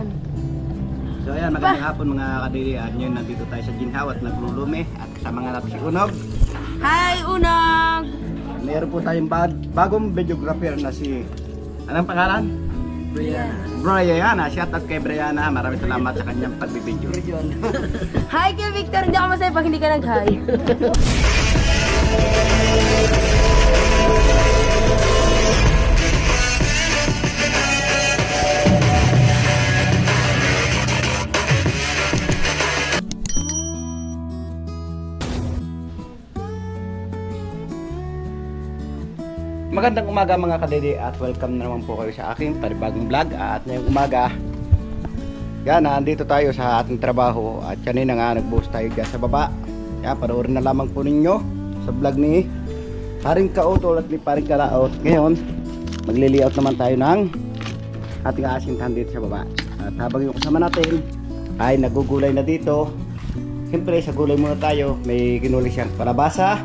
yan. So ayan, magandang hapon mga kadiri. At ngayon nandito tayo sa Ginhaw at naglulume. At kasama nga natin si Unog. Hi, Unog! Meron po tayong bagong videographer na si... Anong pangalan? Brianna. Brianna. Shout out kay Brianna. Maraming salamat sa kanyang pagbibideo. Hi kay Victor! Hindi ako masaya pag hindi ka nag-hi. Magandang umaga mga kadede at welcome na naman po kayo sa aking panibagong vlog. At ngayong umaga, yan, nandito tayo sa ating trabaho at kanina nga nag-post tayo dyan sa baba. Yan, panoorin na lamang po ninyo sa vlog ni Paring Kautol at ni Paring Kalaot. Ngayon, magli-layout naman tayo ng ating asintahan dito sa baba. At habang yung kasama natin ay nagugulay na dito, siyempre sa gulay muna tayo. May ginulay siyang palabasa,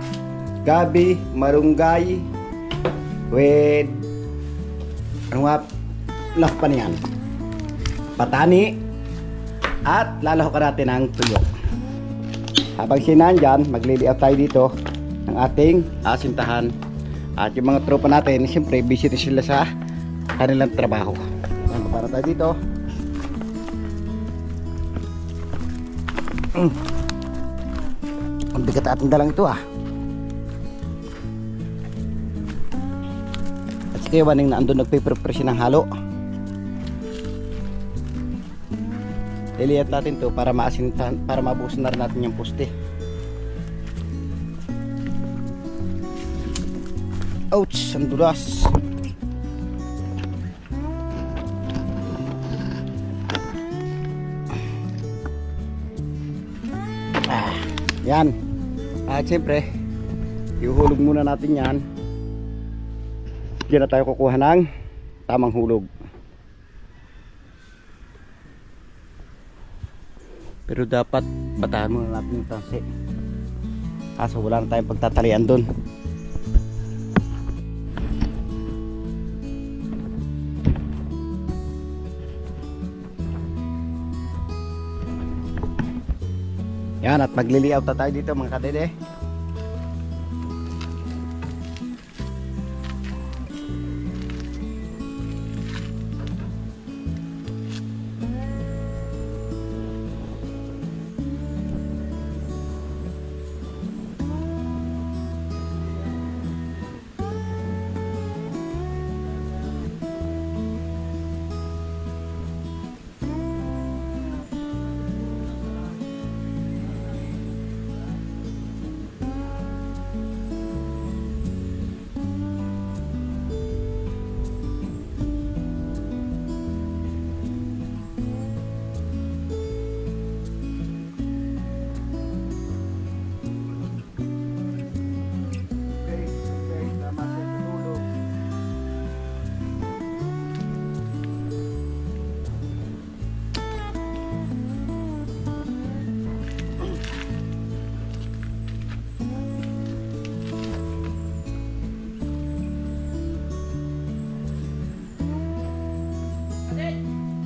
gabi, marunggay, with ano nga lakpan yan, patani, at lalahokan natin ang tuyo. Habang sinandyan, magliliaw tayo dito ng ating asintahan. At yung mga tropa natin, siyempre busy sila sa kanilang trabaho. Para tayo dito. Ang bigat ating dalang ito ah. Kaya waning na andun nagpe-prepare siya ng halo. Iliyat natin to para maasintan, para mabuhusan na rin natin yung poste. Ouch! Ang dulas! Yan. At siyempre, ihulog muna natin yan. Diyan na tayo kukuha ng tamang hulog. Pero dapat batahan muna natin yung tansi. Kaso wala na tayong pagtatalian dun. Yan, at magliliaw na tayo dito mga kadede.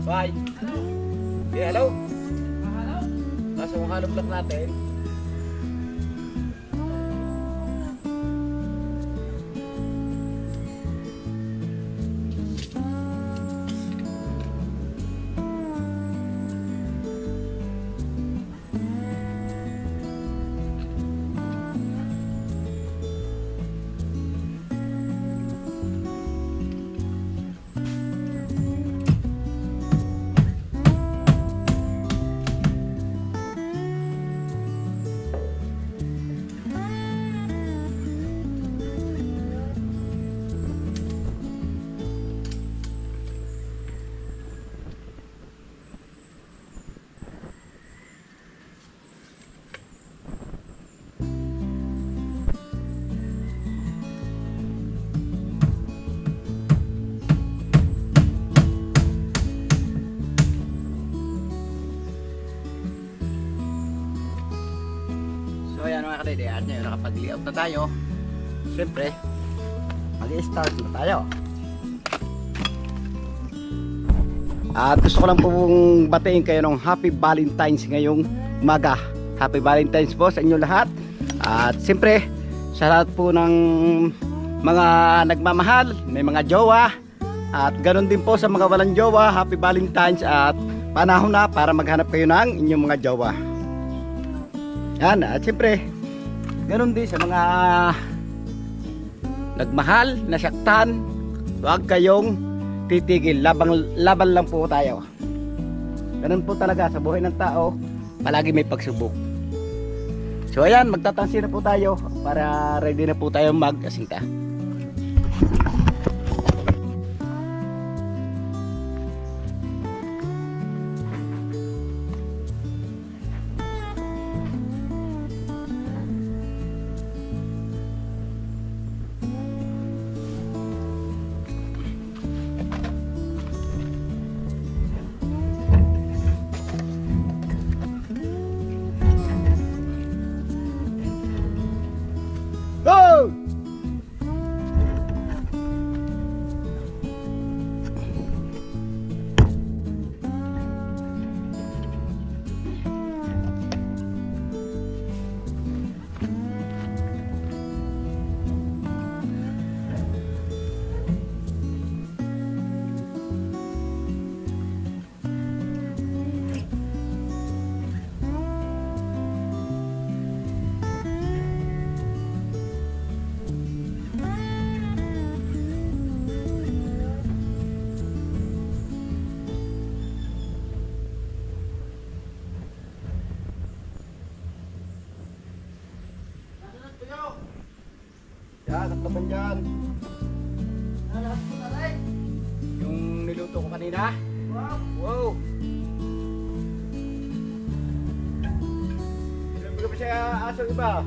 Bye. Yeah, hello. Hello. Nasa mga halong block natin. So ayan mga kadede, at ngayon nakapag-layout na tayo. Siyempre, mag-i-start na tayo. At gusto ko lang pong batiin kayo ng Happy Valentine's ngayong umaga. Happy Valentine's po sa inyo lahat. At siyempre sa lahat po ng mga nagmamahal, may mga jowa. At ganoon din po sa mga walang jowa, Happy Valentine's. At panahon na para maghanap kayo ng inyong mga jowa. Yan, at siyempre ganoon din sa mga nagmahal, nasaktan, huwag kayong titigil, laban lang po tayo. Ganun po talaga sa buhay ng tao, palagi may pagsubok. So ayan, magtatansi na po tayo para ready na po tayo mag-asinta. Go! Yan, taktaban dyan. Yung niluto ko kanina. Wow. Sinabi ko pa siya aso iba.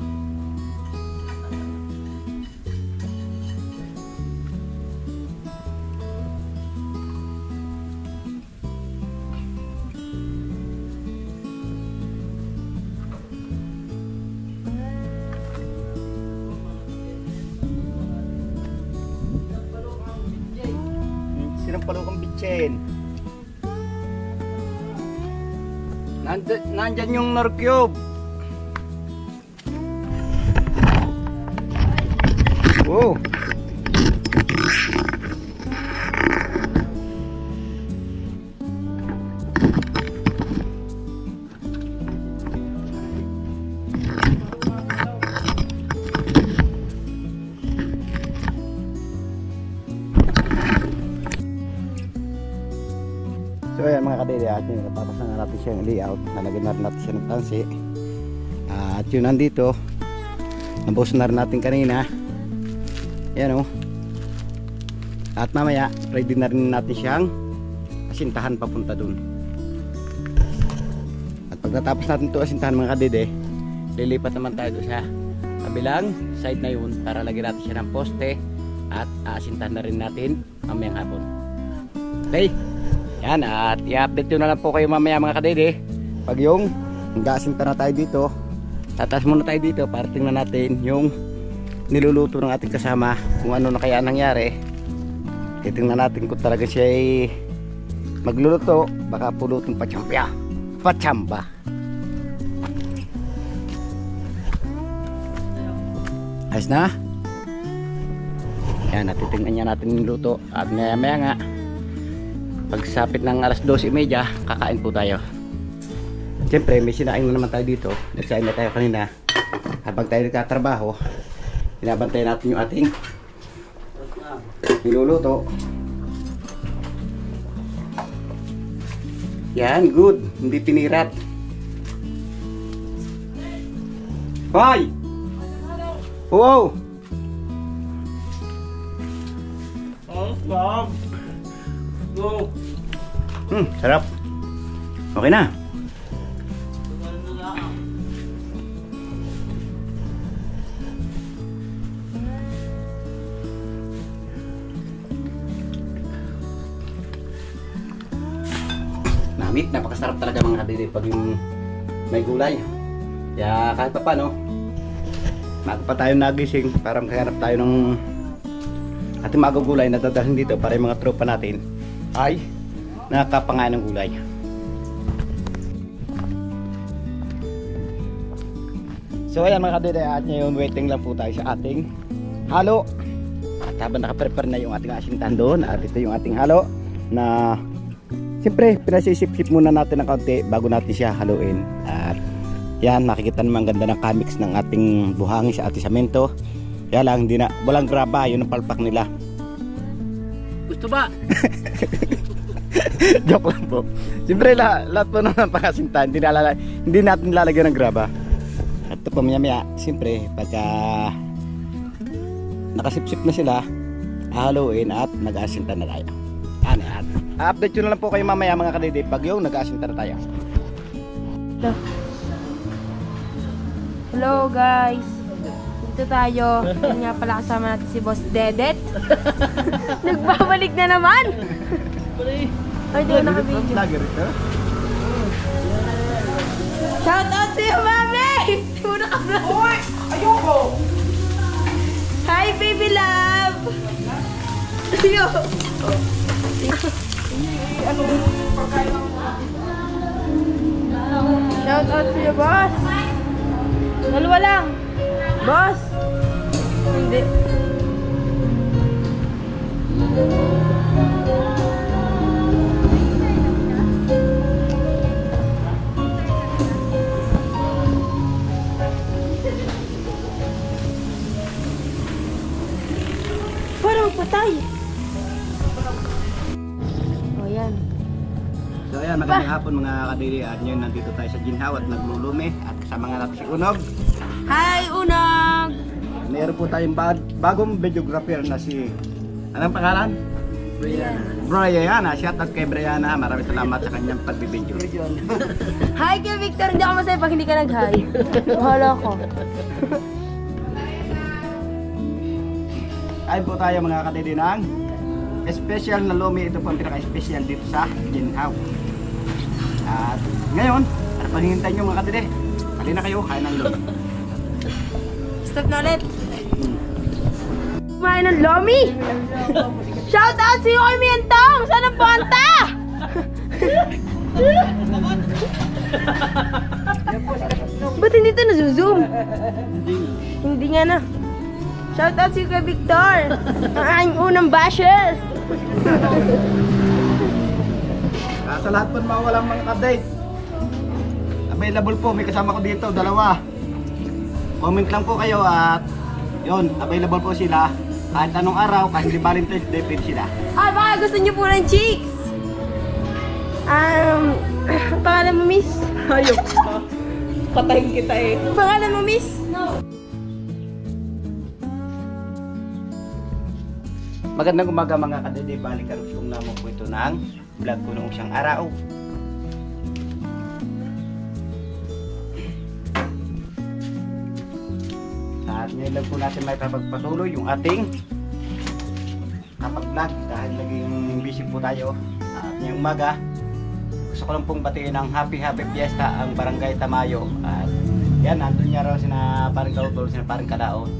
Sinampalukang bitchin. Nandyan yung Norcube. Wow. So ayan mga kadede, at yun, tapos na natin siya yung layout, nalagyan natin siya ng tansi. At yun nandito, nabuhos na rin natin kanina. Yan o. At mamaya, ready na rin natin siyang asintahan papunta dun. At pagkatapos natin ito asintahan mga kadede, lilipat naman tayo doon sa kabilang side na yun para lagyan natin siya ng poste at asintahan na rin natin mamayang hapon. Okay? Yan, at i-update nyo na lang po kayo mamaya mga kadede pag yung mag-aasinta na tayo dito. Tatas muna tayo dito para tingnan natin yung niluluto ng ating kasama, kung ano na kaya nangyari. Titingnan natin kung talaga siya ay magluluto, baka pulutong pachamba. Ayos na. Yan, natitingnan niya natin yung luto. At maya nga pagsapit ng alas 12:30, kakain po tayo. Siyempre may sinaing na naman tayo dito. Nagsaing na tayo kanina. Habang tayo nagtatrabaho, binabantay natin yung ating niluluto. Yan, good. Hindi pinirat. Hoy! Wow! Go. Sarap. Okay na. Namit, napakasarap talaga mga kadiri pag yung may gulay. Kaya kahit pa paano, maaga pa tayo nagising para makahanap tayo ng ating magugulay na dadalhin dito para yung mga tropa natin ay Nakapangain ng gulay. So ayan mga kadede, at ngayon waiting lang po tayo sa ating halo. At habang nakaprepare na yung ating asintan doon, at ito yung ating halo na siyempre pinasisip-sip muna natin ng kaunti bago natin siya haluin. At yan, makikita naman ganda ng kamix ng ating buhangin sa ating semento. Kaya lang, hindi na, walang graba, yun ang palpak nila. Gusto ba? Joke lang po. Siyempre lahat po naman pangasintan, hindi natin lalagyan ng graba. At ito po maya, siyempre pagka nakasipsip na sila, haluin at nag-aasinta na tayo. Ano at update yun na lang po kayo mamaya mga kadede pag yung nag-aasinta na tayo. Hello guys. Dito tayo. Yan nga pala kasama natin si Boss Dedet. Nagbabalik na naman. Ay, di ko nakabidyo. Vlogger ito? Shout out to you, mami! Di mo nakablog. Uy! Ayoko! Hi, baby love! Yo! Shout out to you, boss! Dalawa lang! Boss! Hindi. Parang patay. O yan. So ayan, magandang hapon mga kadede, at ngayon nandito tayo sa Ginhaw at naglulume at kasama nga natin si Unog. Hi, Unang! Meron po tayong bagong videographer na si, anong pangalan? Brianna. Shout out kay Brianna, maraming salamat sa kanyang pagbibideo. Hi kay Victor, hindi ako masaya pag hindi ka nag-hi. Bahala ko. Ay po tayo mga kadede ng special na lumi. Ito po ang pinaka-special dito sa Ginhaw. At ngayon, ano pang hihintay nyo mga kadede? Halina kayo, kain ng lumi. Stop na ulit. Kumain ng lomi. Shout out sa iyo kay Mientong! Saan ang punta? Ba't hindi ito nasuzoom? Hindi nga na. Shout out sa iyo kay Victor! Ang aking unang basher! Sa lahat po mga walang mga update, available po, may kasama ko dito, dalawa. Comment lang po kayo at yun, available po sila kahit anong araw, kahit di Valentine's Day pwede sila. Ah, baka gusto niyo po ng cheeks! Pangalan mo, miss? Ayok ka. Patayin kita eh. Pangalan mo, miss? Magandang umaga mga kadede, balik karugtong naman po ito ng vlog ko noong isang araw. At ngayon lang po natin may papagpatuloy yung ating kapag-vlog dahil naging busy po tayo. At ngayong umaga, gusto ko lang pong batiin ng happy fiesta ang Barangay Tamayo. At yan, nandun niya raw sina parang Kautol, sina parang Kadaon.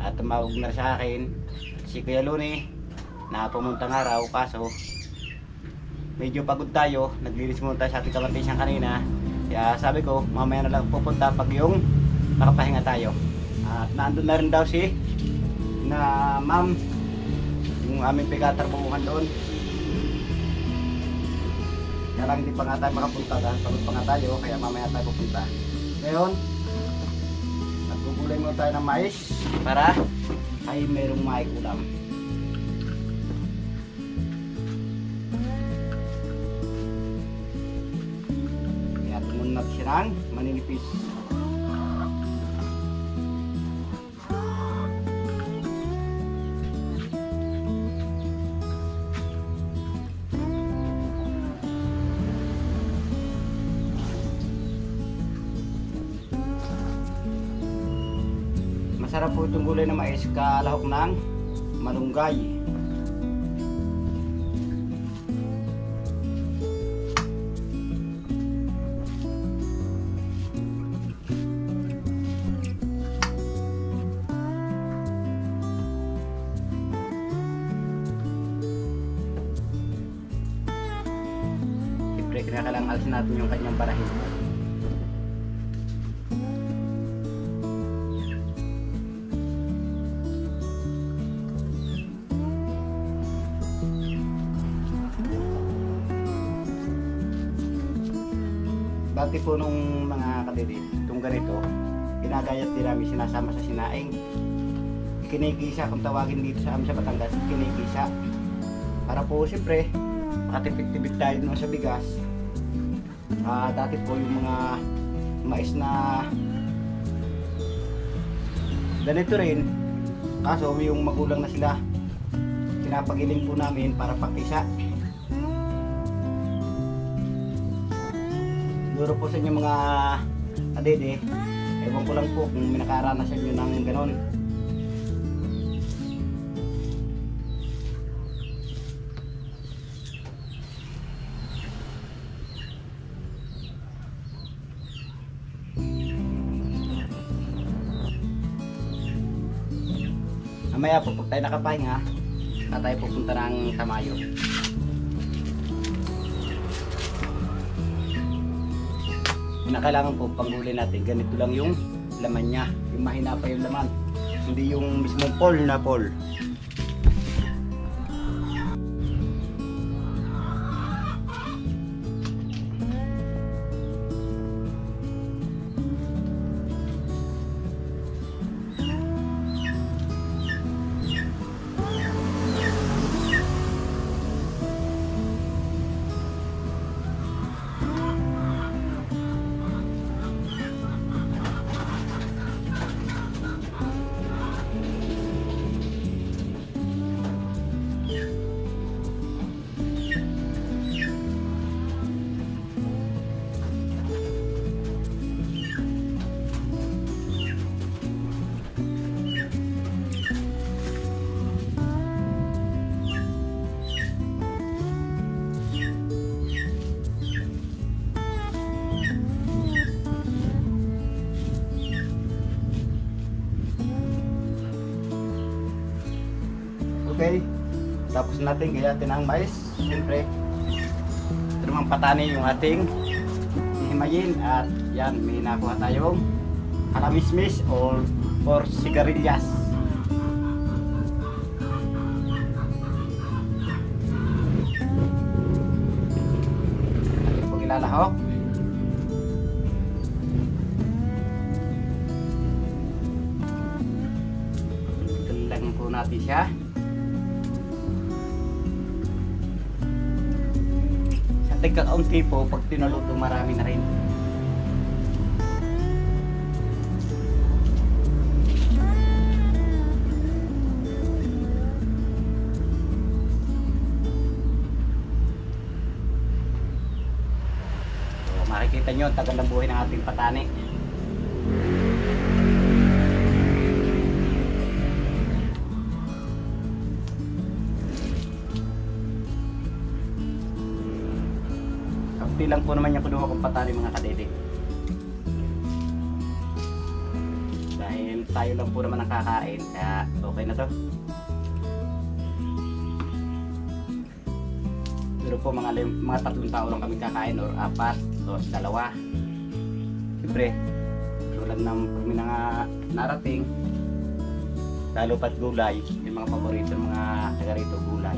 At tumawag na sa akin si Kuya Luni na pumuntang araw, kaso medyo pagod tayo, naglilis muna tayo sa ating kamantisyan kanina. Kaya sabi ko, mamaya na lang pupunta pag yung nakapahinga tayo. At nandun na rin daw si na ma'am, yung aming pigatarbuhan doon. Kaya lang hindi pa nga tayo makapunta dahil pagod pa nga tayo, kaya mamaya tayo pupunta. Ngayon, nagugulay muna tayo ng mais para ay merong maikulam. Kaya tumunod natin siya ng maninipis. Masarap po itong gulay na mais, kalahok ng malunggay. siyempre kailangan alisin natin yung kanyang barahin. Dati po nung mga kadede, itong ganito, ginagayat din namin sinasama sa sinaing. Kinikisa, kung tawagin dito sa amin sa Batangas, kinikisa. Para po siyempre, makatipid-tipid tayo dun sa bigas. Dati po yung mga mais na ganito rin, kaso yung magulang na sila, pinapagiling po namin para pakisa. Siguro po sa inyo mga kadede, ewan ko lang po kung may nakaranasan nyo ng ganon. Mamaya po, pag tayo nakapahinga, tayo pupunta ng Tamayo. Kailangan po panghuli natin, ganito lang yung laman niya, yung mahina pa yung laman, hindi yung mismong pole na pole. Okay, tapos natin gayatin ang mais. Siyempre, ito naman patani yung ating hihimayin. At yan, may nakuha tayong kalamismis or sigarilyas. Ating pong ilalahok. Lang po natin siya. Kakaunti po, pag tinaluto marami na rin. So, makikita nyo, tagal ng buhay ng ating patani. Lang po naman yung kunuha kong patani mga kadede, dahil tayo lang po naman ang kakain, kaya okay na to. Pero po mga 3 tao lang kami kakain or 4 o 2. Siyempre tulad ng kami na narating, lalo pat gulay, yung mga paborito mga taga rito, gulay.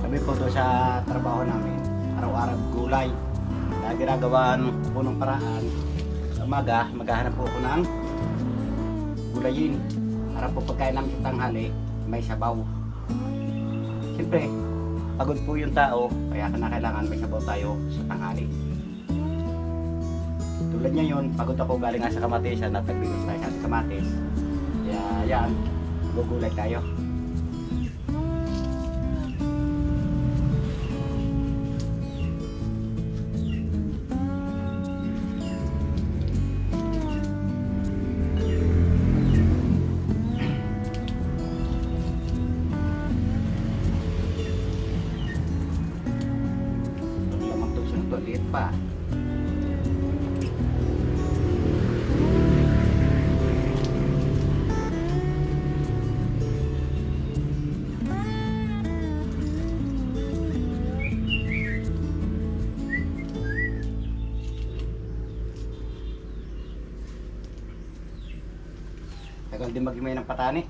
Kami po doon sa trabaho namin, araw-araw gulay. Na ginagawan po ng paraan, sa umaga maghahanap po ako ng gulayin para po pagkain namin sa tanghali may sabaw. Siyempre pagod po yung tao, kaya kailangan may sabaw tayo sa tanghali. Tulad ngayon, pagod ako galing nga sa Kamatisan at nagbinis tayo sa kamatis, kaya yan, gugulay tayo. liit pa. Tagal din magimay ng patani.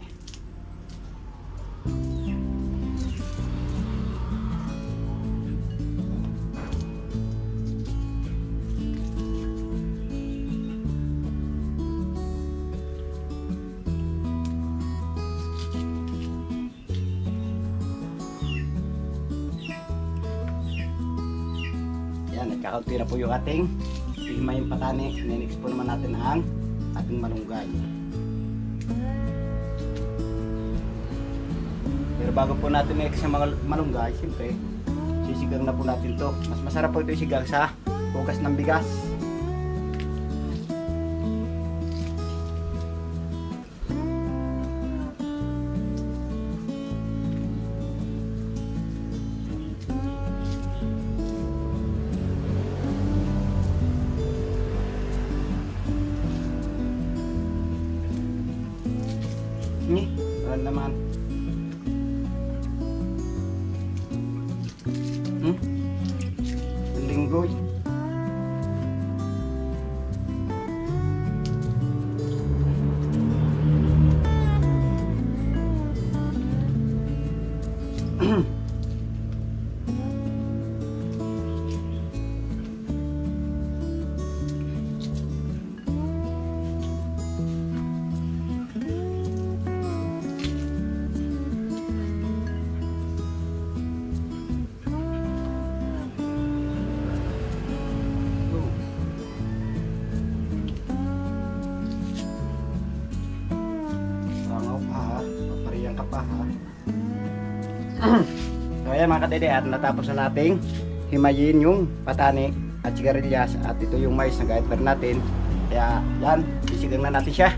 Yan, nagkakaunti na po yung ating himay yung patani. Next po naman natin ang ating malunggay. Pero bago po natin i-mix ang mga malunggay, siyempre, sisigang na po natin to. Mas masarap po ito isigang sa hugas ng bigas. Ano naman? Linggoy. So ayan mga kadede, at natapos na nating himayin yung patani at sigarilyas, at ito yung mais na gayat natin. Kaya yan, sisigang na natin siya.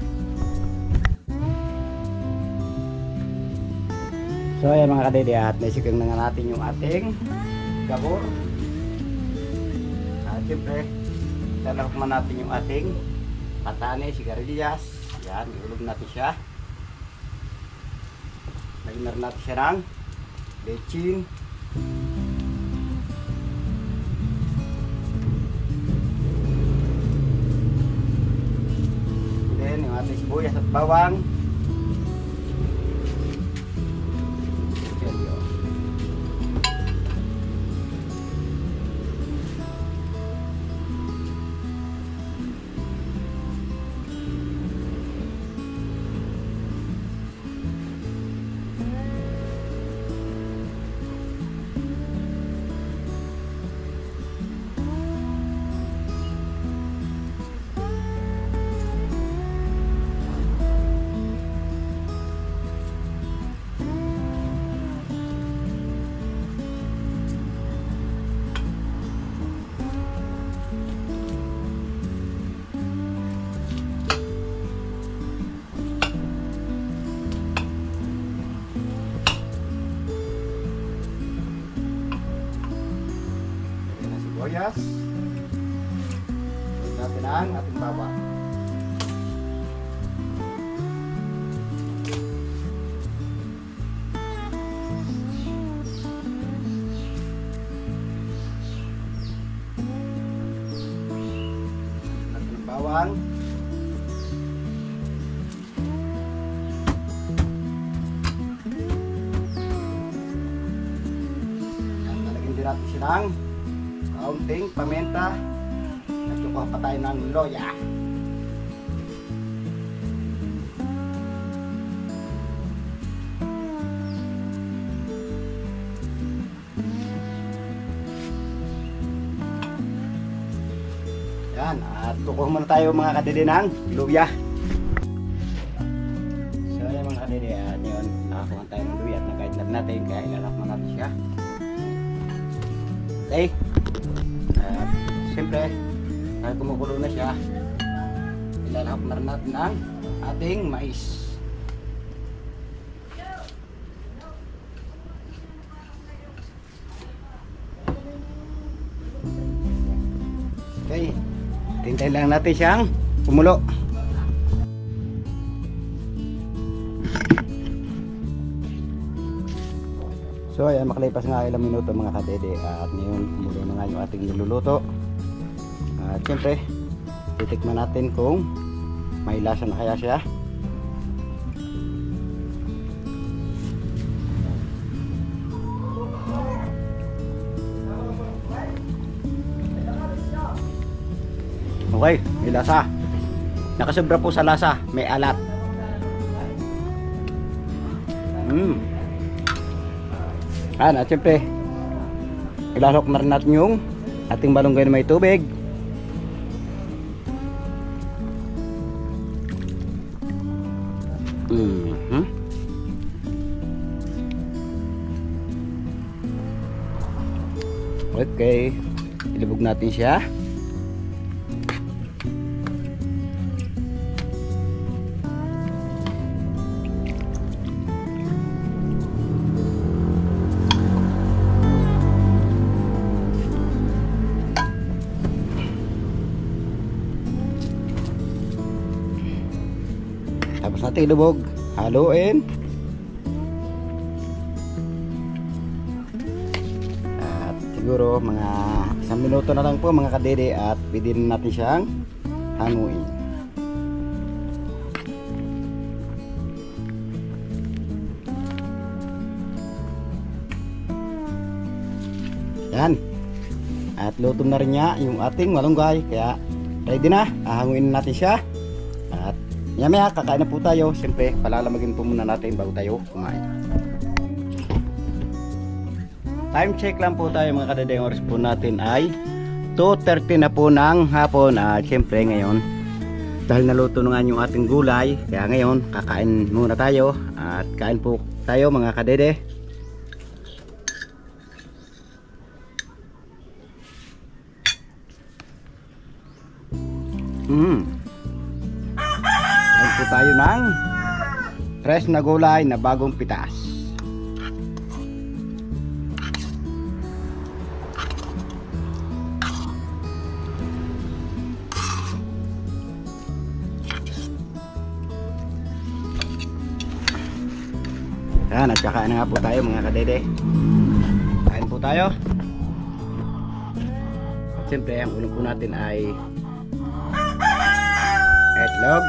So ayan mga kadede, at naisigang na natin yung ating gabor. At siyempre lalakman natin yung ating patani, sigarilyas. Yan, iulog natin siya. Lagyan na rin natin siya ng bechin. Then yung ating sibuyas at bawang. Sibuyas. Lagyan natin ang ating bawang. Natin ang bawang. Lalagyan din natin siya ng kaunting paminta at kukuha pa tayo ng loya. Yan, at kukuha muna tayo mga kadede ng luya. So yan mga kadede, yun, nakakuha tayo ng luya at nagkaitlad natin, kaya ilalakman natin siya. Okay. Siyempre, dahil kumukulo na siya, ilalahap na rin natin ang ating mais. Okay. Tintayin lang natin siyang kumulo. So ayan, makalipas nga ilang minuto mga kadede at ngayon kumulo na nga yung ating niluluto. At syempre titikman natin kung may lasa na kaya siya. Okay, may lasa. Nakasobra po sa lasa, may alat. At syempre ilalok na rin natin yung ating balunggay na may tubig. Okay, ilubog natin siya. Tapos natin ilubog, haluin. At siguro mga 1 minuto na lang po mga kadede at pwede na natin siyang hanguin. Yan. At luto na rin niya yung ating malunggay. Kaya ready na, hahanguin natin siya. At maya kakain na po tayo. Siyempre palalamagin po muna natin bago tayo kumain. Time check lang po tayo mga kadede. Yung oras po natin ay 2:30 na po ng hapon. At siyempre ngayon dahil naluto na nga yung ating gulay, kaya ngayon kakain muna tayo. At kain po tayo mga kadede. Kain po tayo ng fresh na gulay na bagong pitas. Yan, at kakain na nga po tayo mga kadede. Kain po tayo. At siyempre ang ulam po natin ay itlog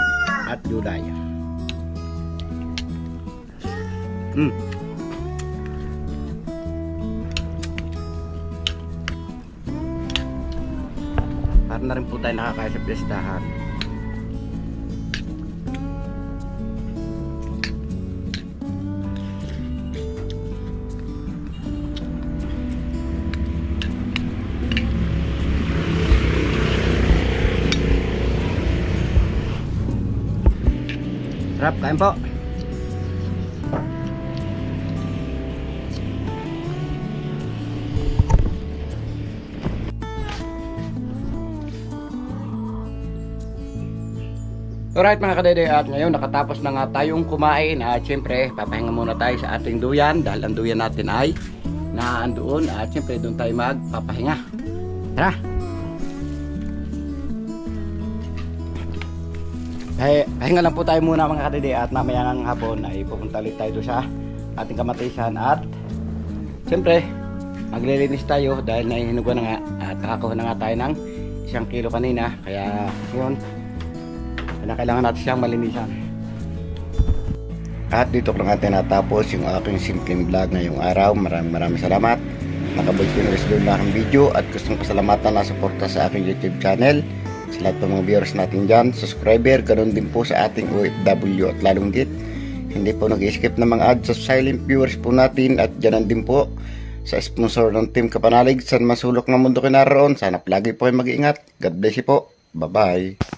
at gulay. Para na rin po tayo nakakain sa pestahan. Sarap, kain po. Alright mga kadede, at ngayon nakatapos na nga tayong kumain. At syempre papahinga muna tayo sa ating duyan dahil ang duyan natin ay naandoon. At syempre doon tayo magpapahinga. Tara! Pahinga lang po tayo muna mga kadede at mamaya ng hapon ay pupunta ulit tayo sa ating kamatisan at siyempre maglilinis tayo dahil nahihinugan na nga at nakakuha na nga tayo ng 1 kilo kanina, kaya yun kailangan natin siyang malinisan. At dito ko lang natin natapos yung aking simpleng vlog ngayong araw. Maraming salamat. Nakaboy ko na doon na ang video at gustong pasalamatan na suporta sa aking YouTube channel. Sa lahat ng mga viewers natin dyan, subscriber, ganoon din po sa ating OFW at lalong dit hindi po nag-skip ng mga ads sa silent viewers po natin, at dyan din po sa sponsor ng Team Kapanalig sa masulok ng mundo kinaroon. Sana palagi po kayo mag-iingat. God bless you po. Bye bye.